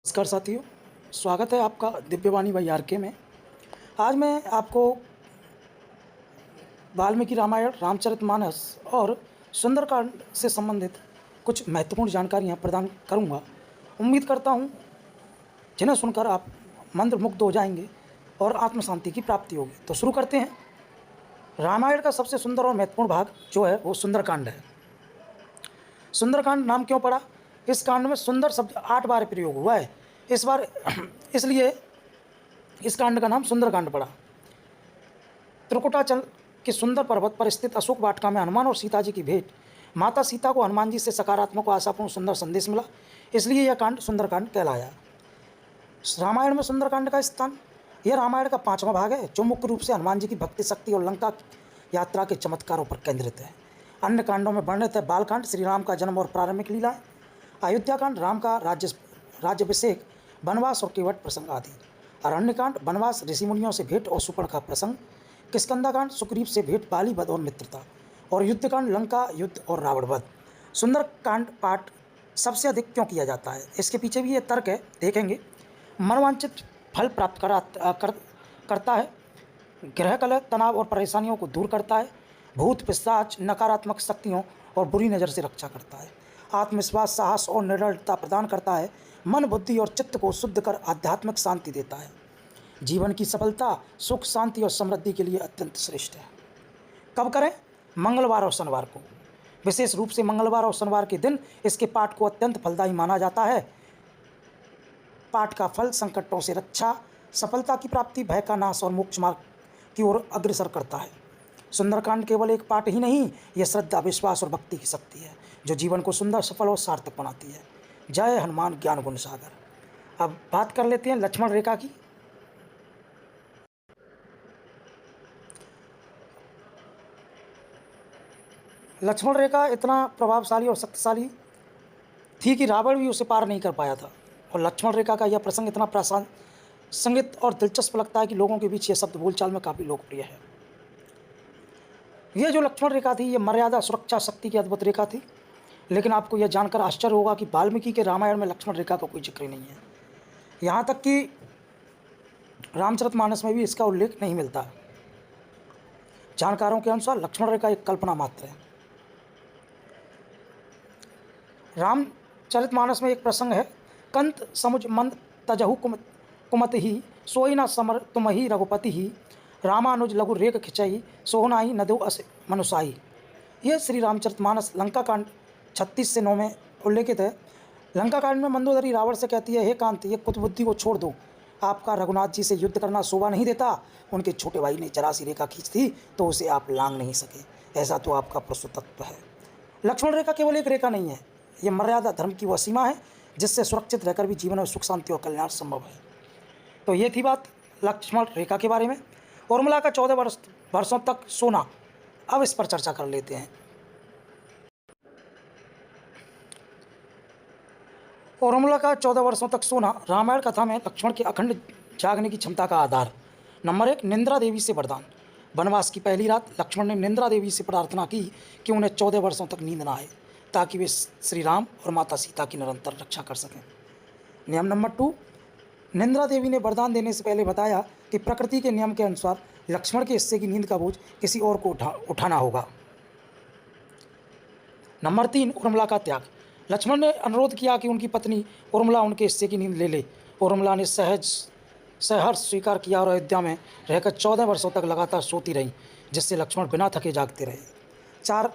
नमस्कार साथियों, स्वागत है आपका दिव्यवाणी वाईआरके में। आज मैं आपको वाल्मीकि रामायण, रामचरितमानस और सुंदरकांड से संबंधित कुछ महत्वपूर्ण जानकारियाँ प्रदान करूँगा। उम्मीद करता हूँ जिन्हें सुनकर आप मंत्रमुग्ध हो जाएंगे और आत्म शांति की प्राप्ति होगी। तो शुरू करते हैं। रामायण का सबसे सुंदर और महत्वपूर्ण भाग जो है वो सुंदरकांड है। सुंदरकांड नाम क्यों पड़ा? इस कांड में सुंदर शब्द 8 बार प्रयोग हुआ है। इस बार इसलिए इस कांड का नाम सुंदरकांड पड़ा। त्रिकुटाचल के सुंदर पर्वत पर स्थित अशोक वाटिका में हनुमान और सीता जी की भेंट, माता सीता को हनुमान जी से सकारात्मक और आशापूर्ण सुंदर संदेश मिला, इसलिए यह कांड सुंदरकांड कहलाया। रामायण में सुंदरकांड का स्थान, यह रामायण का 5वां भाग है जो मुख्य रूप से हनुमान जी की भक्ति शक्ति और लंका यात्रा के चमत्कारों पर केंद्रित है। अन्य कांडों में वर्णित है बालकांड, श्री राम का जन्म और प्रारंभिक लीलाएं, अयोध्याकांड, राम का राज्याभिषेक, वनवास और केवट प्रसंग आदि। अरण्यकांड, वनवास, ऋषि मुनियों से भेंट और सुपर्ण का प्रसंग। किष्किंधाकांड, सुग्रीव से भेंट, बाली वध और मित्रता। और युद्धकांड, लंका युद्ध और रावण वध। सुंदरकांड पाठ सबसे अधिक क्यों किया जाता है, इसके पीछे भी ये तर्क है, देखेंगे। मनोवांछित फल प्राप्त करता है, ग्रह कलह, तनाव और परेशानियों को दूर करता है, भूत पिशाच नकारात्मक शक्तियों और बुरी नज़र से रक्षा करता है, आत्मविश्वास, साहस और निडरता प्रदान करता है, मन, बुद्धि और चित्त को शुद्ध कर आध्यात्मिक शांति देता है, जीवन की सफलता, सुख, शांति और समृद्धि के लिए अत्यंत श्रेष्ठ है। कब करें? मंगलवार और शनिवार को। विशेष रूप से मंगलवार और शनिवार के दिन इसके पाठ को अत्यंत फलदायी माना जाता है। पाठ का फल संकटों से रक्षा, सफलता की प्राप्ति, भय का नाश और मोक्ष मार्ग की ओर अग्रसर करता है। सुंदरकांड केवल एक पाठ ही नहीं, यह श्रद्धा, विश्वास और भक्ति की शक्ति है जो जीवन को सुंदर, सफल और सार्थक बनाती है। जय हनुमान ज्ञान गुण सागर। अब बात कर लेते हैं लक्ष्मण रेखा की। लक्ष्मण रेखा इतना प्रभावशाली और शक्तिशाली थी कि रावण भी उसे पार नहीं कर पाया था। और लक्ष्मण रेखा का यह प्रसंग इतना प्रासंगिक और दिलचस्प लगता है कि लोगों के बीच यह शब्द बोलचाल में काफ़ी लोकप्रिय है। यह जो लक्ष्मण रेखा थी, यह मर्यादा, सुरक्षा, शक्ति की अद्भुत रेखा थी। लेकिन आपको यह जानकर आश्चर्य होगा कि वाल्मीकि के रामायण में लक्ष्मण रेखा का कोई जिक्र नहीं है। यहाँ तक कि रामचरितमानस में भी इसका उल्लेख नहीं मिलता। जानकारों के अनुसार लक्ष्मण रेखा एक कल्पना मात्र है। रामचरितमानस में एक प्रसंग है, कंत समुझ मंद तजहु कुमत ही, सोई न समर तुम ही रघुपति ही, रामानुज लघु रेख खिंचई, सोहनाई नदो अस मनुसाई। यह श्री रामचरितमानस लंका कांड 36 से 9 में उल्लेखित है। लंका कांड में मंदोदरी रावण से कहती है, हे कांत, ये कुतबुद्धि को छोड़ दो, आपका रघुनाथ जी से युद्ध करना शोभा नहीं देता। उनके छोटे भाई ने जरा सी रेखा खींच थी तो उसे आप लांग नहीं सके, ऐसा तो आपका प्रस्तुतत्व है। लक्ष्मण रेखा केवल एक रेखा नहीं है, ये मर्यादा, धर्म की वह सीमा है जिससे सुरक्षित रहकर भी जीवन में सुख, शांति और कल्याण संभव है। तो ये थी बात लक्ष्मण रेखा के बारे में। उर्मिला का 14 वर्षों तक सोना, अब इस पर चर्चा कर लेते हैं। उर्मिला का 14 वर्षों तक सोना रामायण कथा में लक्ष्मण के अखंड जागने की क्षमता का आधार। नंबर 1, निंद्रा देवी से वरदान। वनवास की पहली रात लक्ष्मण ने निंद्रा देवी से प्रार्थना की कि उन्हें 14 वर्षों तक नींद ना आए, ताकि वे श्री राम और माता सीता की निरंतर रक्षा कर सकें। नियम नंबर 2, निंद्रा देवी ने वरदान देने से पहले बताया कि प्रकृति के नियम के अनुसार लक्ष्मण के हिस्से की नींद का बोझ किसी और को उठाना होगा। नंबर 3, उर्मिला का त्याग। लक्ष्मण ने अनुरोध किया कि उनकी पत्नी उर्मिला उनके हिस्से की नींद ले ले। उर्मिला ने सहर्ष स्वीकार किया और अयोध्या में रहकर 14 वर्षों तक लगातार सोती रही, जिससे लक्ष्मण बिना थके जागते रहे। 4,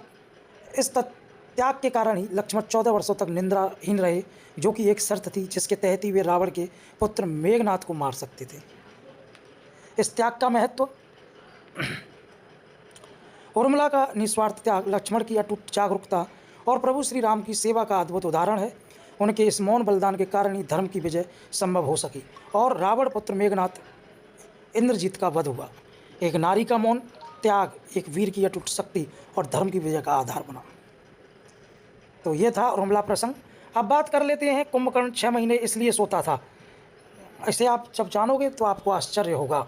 इस त्याग के कारण ही लक्ष्मण 14 वर्षों तक निंद्राहीन रहे, जो कि एक शर्त थी जिसके तहत ही वे रावण के पुत्र मेघनाथ को मार सकते थे। इस त्याग का महत्व, उर्मिला का निस्वार्थ त्याग लक्ष्मण की अटूट जागरूकता और प्रभु श्री राम की सेवा का अद्भुत उदाहरण है। उनके इस मौन बलिदान के कारण ही धर्म की विजय संभव हो सकी और रावण पुत्र मेघनाथ इंद्रजीत का वध हुआ। एक नारी का मौन त्याग एक वीर की अटूट शक्ति और धर्म की विजय का आधार बना। तो ये था उर्मिला प्रसंग। अब बात कर लेते हैं कुंभकर्ण 6 महीने इसलिए सोता था। इसे आप जब जानोगे तो आपको आश्चर्य होगा।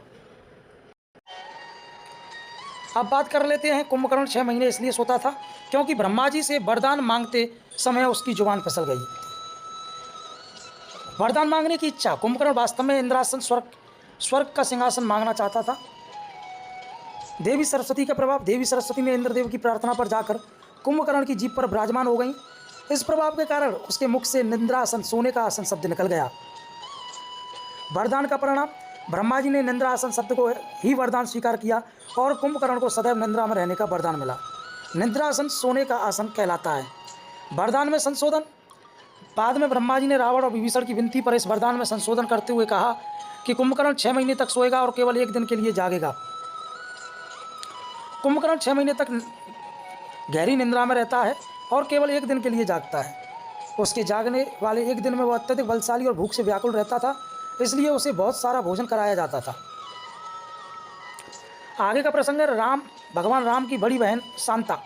अब बात कर लेते हैं कुंभकर्ण 6 महीने इसलिए सोता था क्योंकि ब्रह्मा जी से वरदान मांगते समय उसकी जुबान फिसल गई। वरदान मांगने की इच्छा। कुंभकर्ण वास्तव में इंद्रासन स्वर्ग का सिंहासन मांगना चाहता था। देवी सरस्वती का प्रभाव। देवी सरस्वती ने इंद्रदेव की प्रार्थना पर जाकर कुंभकर्ण की जीभ पर विराजमान हो गई। इस प्रभाव के कारण उसके मुख से निंद्रासन सोने का आसन शब्द निकल गया। वरदान का परिणाम, ब्रह्मा जी ने निंद्रासन शब्द को ही वरदान स्वीकार किया और कुंभकर्ण को सदैव निंद्रा में रहने का वरदान मिला। निंद्रासन सोने का आसन कहलाता है। वरदान में संशोधन। बाद में ब्रह्मा जी ने रावण और विभीषण की विनती पर इस वरदान में संशोधन करते हुए कहा कि कुंभकर्ण 6 महीने तक सोएगा और केवल 1 दिन के लिए जागेगा। कुंभकर्ण 6 महीने तक गहरी निंद्रा में रहता है और केवल 1 दिन के लिए जागता है। उसके जागने वाले 1 दिन में वह अत्यधिक बलशाली और भूख से व्याकुल रहता था, इसलिए उसे बहुत सारा भोजन कराया जाता था। आगे का प्रसंग है भगवान राम की बड़ी बहन शांता।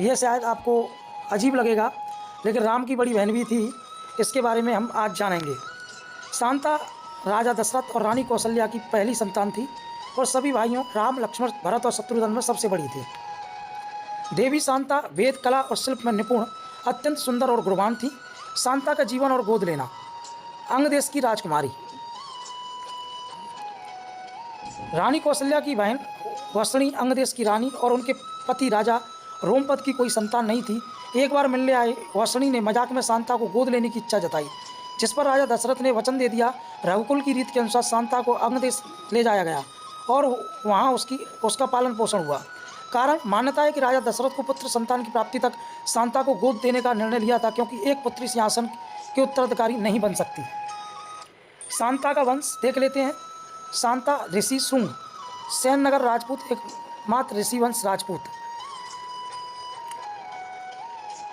यह शायद आपको अजीब लगेगा, लेकिन राम की बड़ी बहन भी थी, इसके बारे में हम आज जानेंगे। शांता राजा दशरथ और रानी कौशल्या की पहली संतान थी और सभी भाइयों राम, लक्ष्मण, भरत और शत्रुघ्न में सबसे बड़ी थी। देवी शांता वेद, कला और शिल्प में निपुण, अत्यंत सुंदर और गुणवान थी। शांता का जीवन और गोद लेना। अंग देश की राजकुमारी। रानी कौशल्या की बहन वसणी अंग देश की रानी और उनके पति राजा रोमपद की कोई संतान नहीं थी। एक बार मिलने आए वसणी ने मजाक में शांता को गोद लेने की इच्छा जताई, जिस पर राजा दशरथ ने वचन दे दिया। रघुकुल की रीत के अनुसार शांता को अंग देश ले जाया गया और वहाँ उसका पालन पोषण हुआ। कारण मान्यता है कि राजा दशरथ को पुत्र संतान की प्राप्ति तक शांता को गोद देने का निर्णय लिया था, क्योंकि एक पुत्री सिंहासन के उत्तराधिकारी नहीं बन सकती। शांता का वंश देख लेते हैं। शांता ऋषि शुंग, सैननगर राजपूत, एकमात्र ऋषि वंश राजपूत।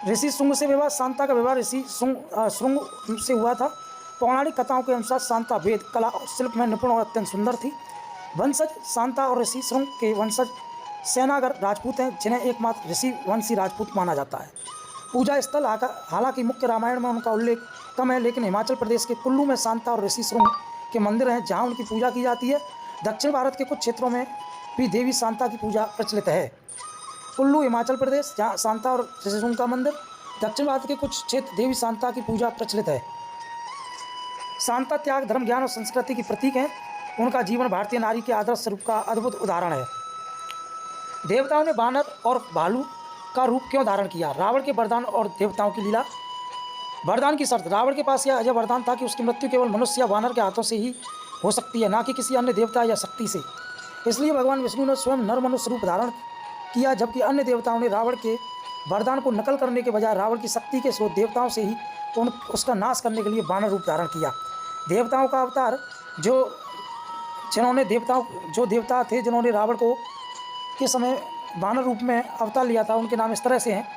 ऋषि शुंग से विवाह। शांता का विवाह ऋषि शुंग से हुआ था। पौराणिक कथाओं के अनुसार शांता वेद, कला और शिल्प में निपुण और अत्यंत सुंदर थी। वंशज शांता और ऋषि शुंग के वंशज सैनागर राजपूत हैं, जिन्हें एकमात्र ऋषि वंशी राजपूत माना जाता है। पूजा स्थल हालांकि मुख्य रामायण में उनका उल्लेख कम है, लेकिन हिमाचल प्रदेश के कुल्लू में शांता और ऋषि शुंग के मंदिर हैं, जहाँ उनकी पूजा की जाती है। दक्षिण भारत के कुछ क्षेत्रों में भी देवी शांता की पूजा प्रचलित है। कुल्लू हिमाचल प्रदेश, जहाँ शांता और ऋषि शुंग का मंदिर। दक्षिण भारत के कुछ क्षेत्र देवी शांता की पूजा प्रचलित है। शांता त्याग, धर्म, ज्ञान और संस्कृति की प्रतीक है। उनका जीवन भारतीय नारी के आदर्श रूप का अद्भुत उदाहरण है। देवताओं ने बानर और भालू का रूप क्यों धारण किया? रावण के वरदान और देवताओं की लीला। वरदान की शर्त। रावण के पास यह अजय वरदान था कि उसकी मृत्यु केवल मनुष्य या वानर के हाथों से ही हो सकती है, ना कि किसी अन्य देवता या शक्ति से। इसलिए भगवान विष्णु ने स्वयं नर मनुष्य रूप धारण किया, जबकि अन्य देवताओं ने रावण के वरदान को नकल करने के बजाय रावण की शक्ति के स्रोत देवताओं से ही उसका नाश करने के लिए वानर रूप धारण किया। देवताओं का अवतार जो देवता थे जिन्होंने रावण को के समय वानर रूप में अवतार लिया था, उनके नाम इस तरह से हैं।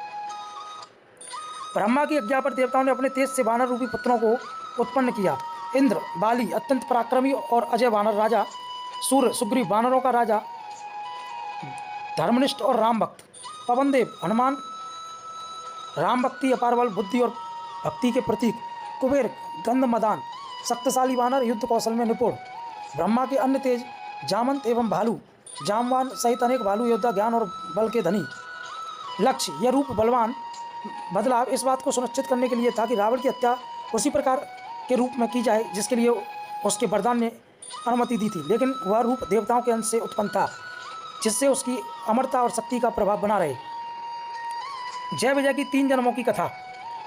ब्रह्मा की आज्ञा पर देवताओं ने अपने तेज से वानर रूपी पुत्रों को उत्पन्न किया। इंद्र, बाली अत्यंत पराक्रमी और अजय वानर राजा, सूर्य, सुग्रीव वानरों का राजा, धर्मनिष्ठ और राम भक्त, पवनदेव, हनुमान राम भक्ति, अपार बल, बुद्धि और भक्ति के प्रतीक, कुबेर, गंधमदान, शक्तिशाली वानर, युद्ध कौशल में निपुण, ब्रह्मा के अन्य तेज, जामंत एवं भालू, जामवान सहित अनेक भालू योद्धा, ज्ञान और बल के धनी। लक्ष्य, यह रूप बलवान बदलाव इस बात को सुनिश्चित करने के लिए था कि रावण की हत्या उसी प्रकार के रूप में की जाए जिसके लिए उसके वरदान ने अनुमति दी थी, लेकिन वह रूप देवताओं के अंश से उत्पन्न था, जिससे उसकी अमरता और शक्ति का प्रभाव बना रहे। जय विजय की 3 जन्मों की कथा।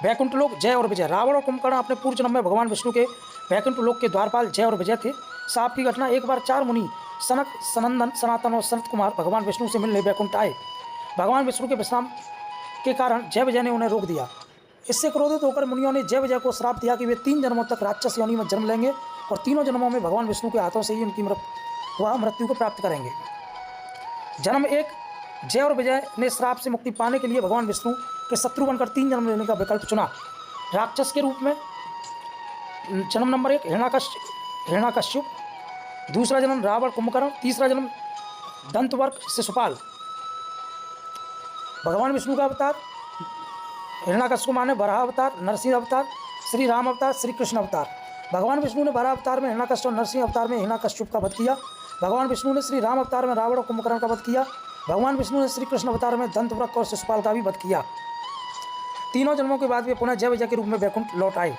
वैकुंठ लोक, जय और विजय। रावण और कुंभकर्ण अपने पूर्व जन्म में भगवान विष्णु के वैकुंठ लोक के द्वारपाल जय और विजय थे। साप की घटना। एक बार 4 मुनि सनक, सनंदन, सनातन और सनत कुमार भगवान विष्णु से मिलने वैकुंठ आए। भगवान विष्णु के विश्राम के कारण जय विजय ने उन्हें रोक दिया। इससे क्रोधित होकर मुनियों ने जय विजय को श्राप दिया कि वे 3 जन्मों तक राक्षस योनि में जन्म लेंगे और तीनों जन्मों में भगवान विष्णु के हाथों से ही उनकी मृत्यु को प्राप्त करेंगे। जन्म 1। जय और विजय ने श्राप से मुक्ति पाने के लिए भगवान विष्णु के शत्रु बनकर 3 जन्म लेने का विकल्प चुना। राक्षस के रूप में जन्म नंबर 1 हिरण्याकश्यप, दूसरा जन्म रावण कुंभकर्ण, तीसरा जन्म दंतवर्क शिशुपाल। भगवान विष्णु का अवतार हिरण्याकश्यप माने वराह अवतार, नरसिंह अवतार, श्री राम अवतार, श्री कृष्ण अवतार। भगवान विष्णु ने वराह अवतार में हिरण्याकश्यप और नरसिंह अवतार में हिरण्याकश्यप का वध किया। भगवान विष्णु ने श्री राम अवतार में रावण और कुंभकर्ण का वध किया। भगवान विष्णु ने श्री कृष्ण अवतार में दंतवृक्क और शिशुपाल का भी वध किया। तीनों जन्मों के बाद वे पुनः जय विजय के रूप में वैकुंठ लौट आए।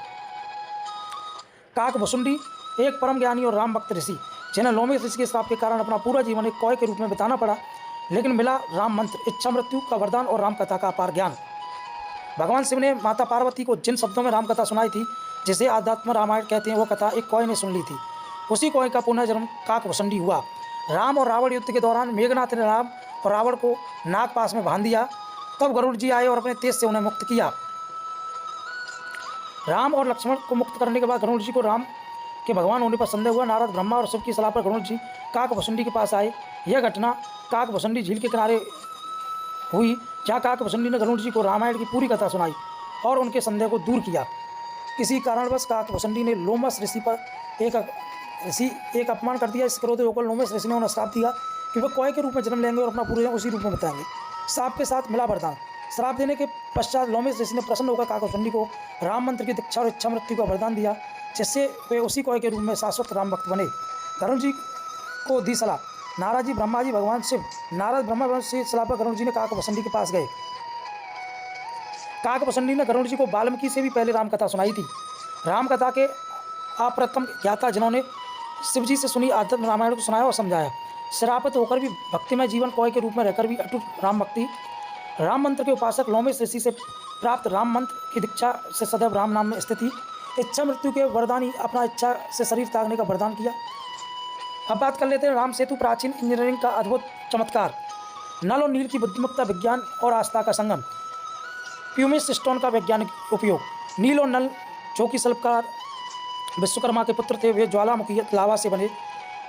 काकभुसुंडी एक परम ज्ञानी और राम भक्त ऋषि, जिन्हें लोमेश ऋषि के श्राप के कारण अपना पूरा जीवन एक कौए के रूप में बिताना पड़ा, लेकिन मिला राम मंत्र, इच्छा मृत्यु का वरदान और राम कथा का अपार ज्ञान। भगवान शिव ने माता पार्वती को जिन शब्दों में राम कथा सुनाई थी, जिसे आध्यात्म रामायण कहते हैं, वो कथा एक कौए ने सुन ली थी। उसी कौए का पुनर्जन्म काकभुसुंडी हुआ। राम और रावण युद्ध के दौरान मेघनाथ ने राम और रावण को नागपास में बांध दिया। तब गरुड़ जी आए और अपने तेज से उन्हें मुक्त किया। राम और लक्ष्मण को मुक्त करने के बाद गरुड़ जी को राम के भगवान होने पर संदेह हुआ। नारद, ब्रह्मा और शिव की सलाह पर गरुड़ जी काकभुसुंडी के पास आए। यह घटना काकभुसुंडी झील के किनारे हुई, जहाँ काकभुसुंडी ने गरुड़ जी को रामायण की पूरी कथा सुनाई और उनके संदेह को दूर किया। किसी कारणवश काकभुसुंडी ने लोमस ऋषि पर एक अपमान कर दिया। इस क्रोध होकर लोमस ऋषि ने उन्हें श्राप दिया कि वह कौए के रूप में जन्म लेंगे और अपना पूरे उसी रूप में बताएंगे। श्राप के साथ मिला वरदान। श्राप देने के पश्चात लोमेश ऋषि ने प्रसन्न होकर काकभुसुंडी को राम मंत्र की दीक्षा और इच्छा मृत्यु का वरदान दिया, जिससे वे उसी कौए के रूप में शाश्वत राम भक्त बने। गरुड़ जी को दी सलाह। नारद जी, ब्रह्मा जी, भगवान शिव, नारद, ब्रह्मा से सलाह पर गरुड़ जी ने काकभुसुंडी के पास गए। काकभुसुंडी ने गरुड़ जी को वाल्मीकि से भी पहले राम कथा सुनाई थी। राम कथा के अप्रथम ज्ञाता जिन्होंने शिव जी से सुनी आध्यात्म रामायण को सुनाया और समझाया। श्रापित होकर भी भक्तिमय जीवन, कौए के रूप में रहकर भी अटूट राम भक्ति। राम मंत्र के उपासक लोमेश ऋषि से प्राप्त राम मंत्र की दीक्षा से सदैव राम नाम में स्थिति। इच्छा मृत्यु के वरदानी अपना इच्छा से शरीर त्यागने का वरदान किया। अब बात कर लेते हैं राम सेतु, प्राचीन इंजीनियरिंग का अद्भुत चमत्कार। नल और नील की बुद्धिमत्ता, विज्ञान और आस्था का संगम। प्यूमिस स्टोन का वैज्ञानिक उपयोग। नील और नल, जो कि शिल्पकार विश्वकर्मा के पुत्र थे, वे ज्वालामुखी लावा से बने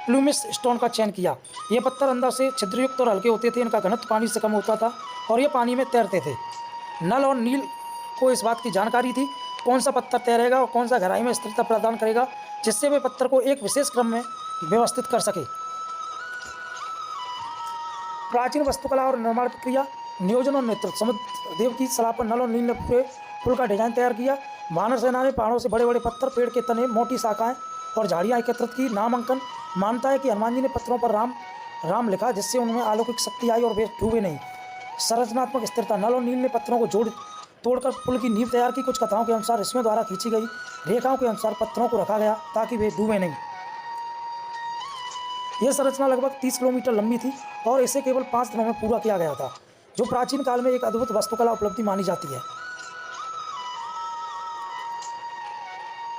प्लूमिस स्टोन का चयन किया। ये पत्थर अंदर से छिद्रयुक्त और हल्के होते थे। इनका घनत्व पानी से कम होता था और ये पानी में तैरते थे। नल और नील को इस बात की जानकारी थी कौन सा पत्थर तैरेगा और कौन सा गहराई में स्थिरता प्रदान करेगा, जिससे वे पत्थर को एक विशेष क्रम में व्यवस्थित कर सके। प्राचीन वस्तुकला और निर्माण प्रक्रिया, नियोजन और नेतृत्व। समुद्र देव की सलाह पर नल और नील ने पूरे पुल का डिजाइन तैयार किया। वानर सेना ने पहाड़ों से बड़े बड़े पत्थर, पेड़ के तने, मोटी शाखाएं और झाड़ियाँ एकत्रित की। नामांकन। मानता है कि हनुमान जी ने पत्थरों पर राम लिखा, जिससे उनमें अलौकिक शक्ति आई और वे डूबे नहीं। संरचनात्मक स्थिरता। नल और नील ने पत्थरों को तोड़कर पुल की नींव तैयार की। कुछ कथाओं के अनुसार ऋषियों द्वारा खींची गई रेखाओं के अनुसार पत्थरों को रखा गया ताकि वे डूबे नहीं। यह संरचना लगभग 30 किलोमीटर लंबी थी और इसे केवल 5 दिनों में पूरा किया गया था, जो प्राचीन काल में एक अद्भुत वास्तुकला उपलब्धि मानी जाती है।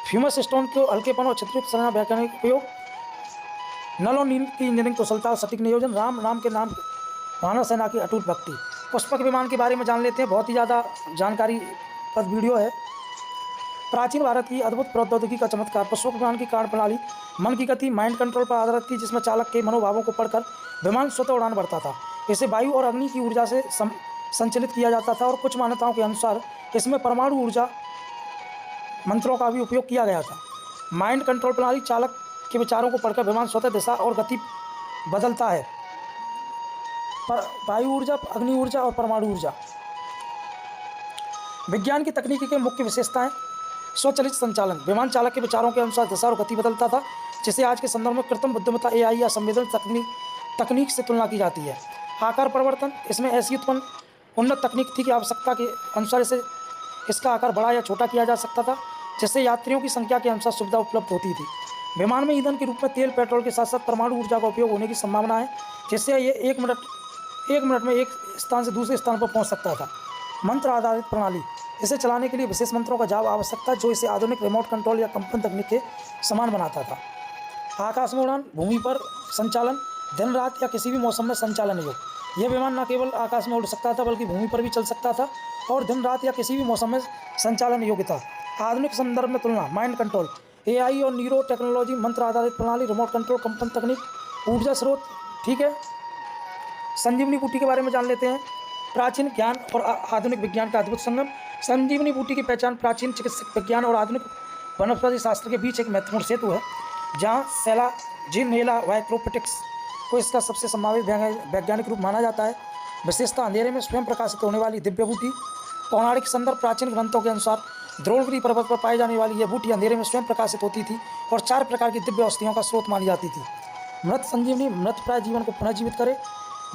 फ्यूमस स्टोन को हल्केपन और छिद्रयुक्त संरचना वैज्ञानिक उपयोग। नल और नील की इंजीनियरिंग कुशलता और सटीक नियोजन। राम नाम के नाम वानर सेना की अटूट भक्ति। पुष्पक विमान के बारे में जान लेते हैं। बहुत ही ज़्यादा जानकारी पर वीडियो है। प्राचीन भारत की अद्भुत प्रौद्योगिकी का चमत्कार। पुष्पक विमान की कार्य प्रणाली मन की गति, माइंड कंट्रोल पर आधारित थी, जिसमें चालक के मनोभावों को पढ़कर विमान स्वतः उड़ान भरता था। इसे वायु और अग्नि की ऊर्जा से संचालित किया जाता था और कुछ मान्यताओं के अनुसार इसमें परमाणु ऊर्जा मंत्रों का भी उपयोग किया गया था। माइंड कंट्रोल प्रणाली, चालक के विचारों को पढ़कर विमान स्वतः दिशा और गति बदलता है। पर वायु ऊर्जा, अग्नि ऊर्जा और परमाणु ऊर्जा। विज्ञान की तकनीकी के मुख्य विशेषताएं। स्वचालित संचालन। विमान चालक के विचारों के अनुसार दिशा और गति बदलता था, जिसे आज के संदर्भ में कृत्रिम बुद्धिमत्ता, एआई या संवेदन तकनीक से तुलना की जाती है। आकार परिवर्तन। इसमें ऐसी उन्नत तकनीक थी कि आवश्यकता के अनुसार इसका आकार बड़ा या छोटा किया जा सकता था, जिससे यात्रियों की संख्या के अनुसार सुविधा उपलब्ध होती थी। विमान में ईंधन के रूप में तेल, पेट्रोल के साथ साथ परमाणु ऊर्जा का उपयोग होने की संभावना है, जिससे ये एक मिनट में एक स्थान से दूसरे स्थान पर पहुंच सकता था। मंत्र आधारित प्रणाली। इसे चलाने के लिए विशेष मंत्रों का जाप आवश्यक था, जो इसे आधुनिक रिमोट कंट्रोल या कंपन तकनीक के समान बनाता था। आकाश में उड़ान, भूमि पर संचालन, दिन रात या किसी भी मौसम में संचालन योग्य। यह विमान न केवल आकाश में उड़ सकता था, बल्कि भूमि पर भी चल सकता था और दिन रात या किसी भी मौसम में संचालन योग्य था। आधुनिक संदर्भ में तुलना। माइंड कंट्रोल, एआई और न्यूरो टेक्नोलॉजी, मंत्र आधारित प्रणाली, रिमोट कंट्रोल, कंपन तकनीक, ऊर्जा स्रोत। ठीक है, संजीवनी बूटी के बारे में जान लेते हैं। प्राचीन ज्ञान और आधुनिक विज्ञान का अद्भुत संगम। संजीवनी बूटी की पहचान प्राचीन चिकित्सक विज्ञान और आधुनिक वनस्पति शास्त्र के बीच एक महत्वपूर्ण सेतु है, जहाँ सेलाजिनेला वाइक्रोपिटिक्स को इसका सबसे संभावित वैज्ञानिक रूप माना जाता है। विशेषता। अंधेरे में स्वयं प्रकाशित होने वाली दिव्य बूटी। पौराणिक संदर्भ। प्राचीन ग्रंथों के अनुसार द्रोणगिरी पर्वत पर पाई जाने वाली यह बूटी अंधेरे में स्वयं प्रकाशित होती थी और 4 प्रकार की दिव्य औषधियों का स्रोत मानी जाती थी। मृत संजीवनी। मृतप्राय जीवन को पुनर्जीवित करे।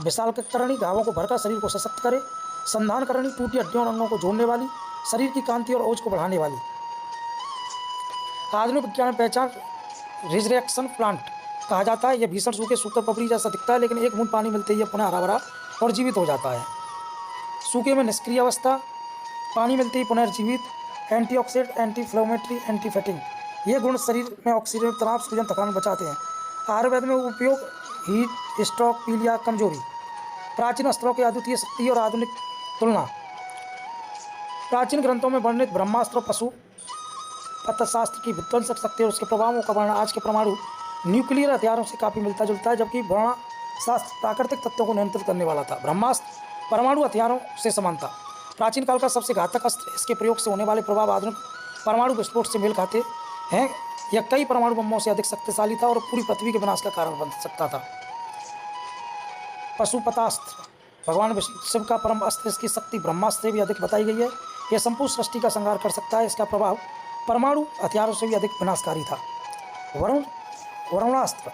विशालकरणी। घावों को भरकर शरीर को सशक्त करे। संधानकरणी। टूटी हड्डियों और अंगों को जोड़ने वाली। शरीर की कांति और ओज को बढ़ाने वाली। आधुनिक विज्ञान में पहचान रिजरेक्शन प्लांट कहा जाता है। यह भीषण सूखे सूखकर पपड़ी जैसा दिखता है, लेकिन एक बूंद पानी मिलते ही यह पुनः हरा भरा और जीवित हो जाता है। सूखे में निष्क्रिय अवस्था, पानी मिलते ही पुनर्जीवित, एंटीऑक्सीडेंट, एंटी इन्फ्लेमेटरी, एंटी फैटिंग, ये गुण शरीर में ऑक्सीजन, तनाव, सूजन, थकान बचाते हैं। आयुर्वेद में उपयोग हीट स्ट्रोक, पीलिया, कमजोरी। प्राचीन अस्त्रों की अद्वितीय शक्ति और आधुनिक तुलना। प्राचीन ग्रंथों में वर्णित ब्रह्मास्त्र, पशु पतशास्त्र की विध्वंसक शक्ति और उसके प्रभावों का वर्णन आज के परमाणु न्यूक्लियर हथियारों से काफ़ी मिलता जुलता है, जबकि ब्रह्मास्त्र प्राकृतिक तत्वों को नियंत्रित करने वाला था। ब्रह्मास्त्र परमाणु हथियारों से समानता। प्राचीन काल का सबसे घातक अस्त्र, इसके प्रयोग से होने वाले प्रभाव आधुनिक परमाणु विस्फोट से मेल खाते हैं। यह कई परमाणु बमों से अधिक शक्तिशाली था और पूरी पृथ्वी के विनाश का कारण बन सकता था। पशुपतास्त्र, भगवान शिव का परम अस्त्र, इसकी शक्ति ब्रह्मास्त्र से भी अधिक बताई गई है। यह संपूर्ण सृष्टि का संहार कर सकता है। इसका प्रभाव परमाणु हथियारों से भी अधिक विनाशकारी था। वरुणास्त्र,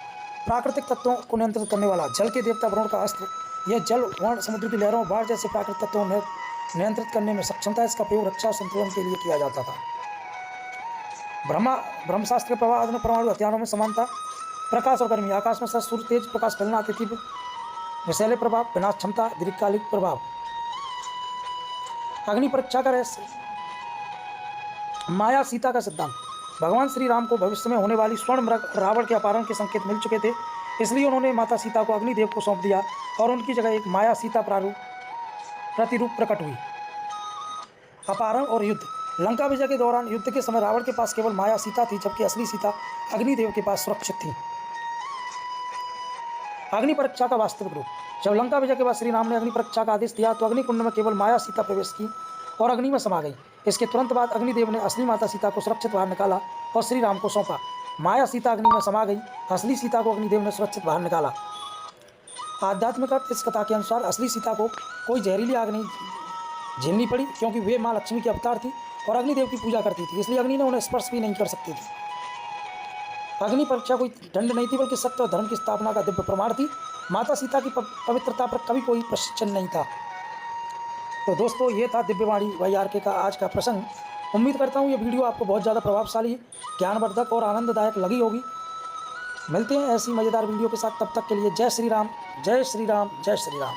प्राकृतिक तत्वों को नियंत्रित करने वाला, जल के देवता वरुण का अस्त्र। यह जल, वर्ण, समुद्र की लहरों, बाढ़ जैसे प्राकृतिक तत्वों को नियंत्रित करने में सक्षम था। इसका प्रयोग रक्षा और संतुलन के लिए किया जाता था। ब्रह्मास्त्र के प्रभाव आधुनिक परमाणु हथियारों में समानता। प्रकाश और गर्मी, आकाश में सूर्य तेज प्रकाश फैलना, अतिथि विषैले प्रभाव, विनाश क्षमता, दीर्घकालिक प्रभाव। अग्नि परीक्षा का रहस्य। माया सीता का सिद्धांत। भगवान श्री राम को भविष्य में होने वाली स्वर्ण मृग रावण के अपहरण के संकेत मिल चुके थे, इसलिए उन्होंने माता सीता को अग्निदेव को सौंप दिया और उनकी जगह एक माया सीता प्रतिरूप प्रकट हुई। अपहरण और युद्ध। लंका विजय के दौरान युद्ध के समय रावण के पास केवल माया सीता थी, जबकि असली सीता अग्निदेव के पास सुरक्षित थी। अग्नि परीक्षा का वास्तविक रूप। जब लंका विजय के बाद श्री राम ने अग्नि परीक्षा का आदेश दिया तो अग्निकुंड में केवल माया सीता प्रवेश की और अग्नि में समा गई। इसके तुरंत बाद अग्निदेव ने असली माता सीता को सुरक्षित बाहर निकाला और श्री राम को सौंपा। माया सीता अग्नि में समा गई, असली सीता को अग्निदेव ने सुरक्षित बाहर निकाला। आध्यात्मिक अर्थ। इस कथा के अनुसार असली सीता को कोई जहरीली आग नहीं झेलनी पड़ी, क्योंकि वे माँ लक्ष्मी की अवतार थी और अग्निदेव की पूजा करती थी, इसलिए अग्नि ने उन्हें स्पर्श भी नहीं कर सकती थी। अग्नि परीक्षा कोई दंड नहीं थी, बल्कि सत्य और धर्म की स्थापना का दिव्य प्रमाण थी। माता सीता की पवित्रता पर कभी कोई प्रश्न नहीं था। तो दोस्तों, ये था दिव्यवाणी YRK का आज का प्रसंग। उम्मीद करता हूँ ये वीडियो आपको बहुत ज़्यादा प्रभावशाली, ज्ञानवर्धक और आनंददायक लगी होगी। मिलते हैं ऐसी मज़ेदार वीडियो के साथ, तब तक के लिए जय श्री राम, जय श्री राम, जय श्री राम।